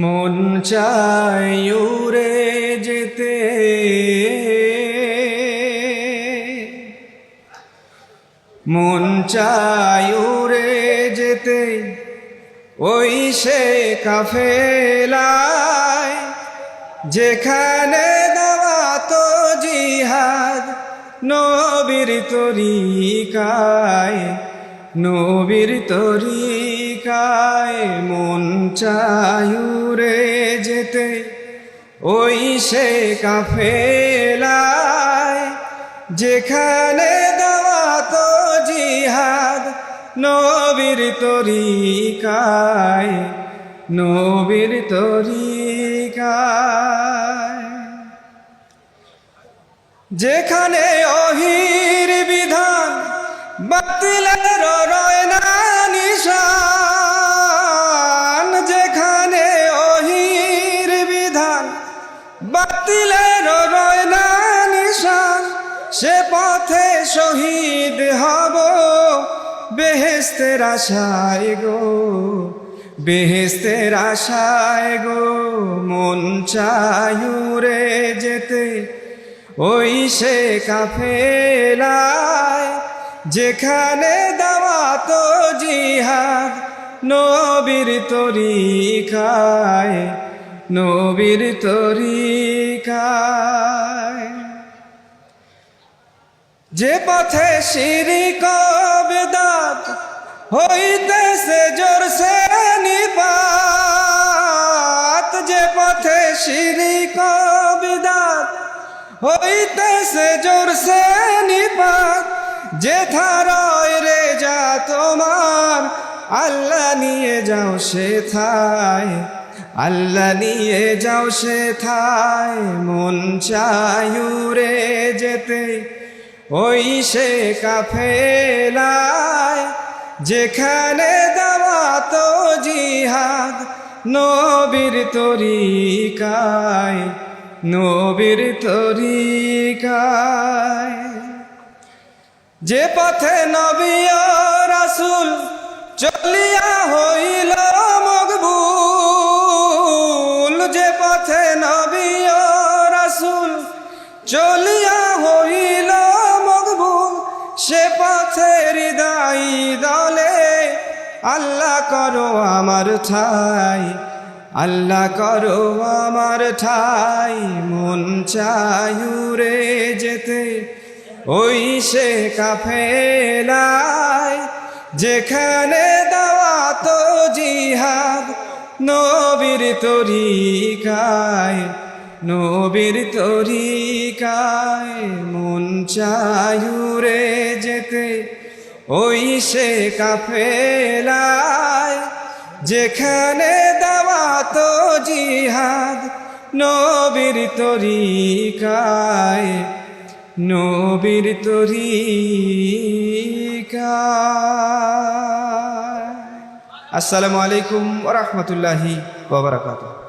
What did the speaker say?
মন চায় উড়ে যেতে, মন চায় উড়ে যেতে ওই সে কাফেলায়, যেখানে দাওয়াত জিহাদ নবীর তরিকায়, নবীর তরিকায়। মন চায় উড়ে যেতে ওই সে কাফেলায়, যেখানে দাওয়াত জিহাদ নবীর তরিকায়, নবীর তরিকায়। যেখানে ওহির বিধান বাতিলের রয় না নিশান, যেখানে ওহির বিধান বাতিলের রয় না নিশান, সে পথে শহীদ হব বেহেশতের আশায় গো, বেহেশতের আশায় গো। মন চায় উড়ে যেতে ওই সে কাফেলায়, যেখানে দাওয়াত জিহাদ নবীর তরিকায়, নবীর তরিকায়। যে পথে শিরক বিদআত হইতেছে জোরসে নিপাত, যে পথে শিরক বিদআত হইতেছে জোরসে নিপাত, যে ধারায় রেজা তোমার আল্লাহ নিয়ে যাও সে থায়, আল্লাহ নিয়ে যাও সে থায়। মন চায় উড়ে যেতে ওই সে কাফেলায়, যেখানে দাওয়াত জিহাদ নবীর তরিকায়, নবীর তরিকায়। যে পথে নবী ও রাসূল চলিয়া হইল মকবুল, যে পথে নবী ও রাসূল চলিয়া হইল মকবুল, সে পথে হৃদয় দলে আল্লাহ করো আমার ঠাই, আল্লাহ করো আমার ঠাই। মন চায় উড়ে যেতে ওই সে কাফেলায়, যেখানে দাওয়াত জিহাদ নবীর তরিকায়, নবীর তরিকায়। মন চায় উড়ে যেতে ওই সে কাফেলায়, যেখানে দাওয়াত জিহাদ নবীর তরিকায়, নবীর তরিকায়। আসসালামু আলাইকুম ওয়া রাহমাতুল্লাহি ওয়া বারাকাতুহু।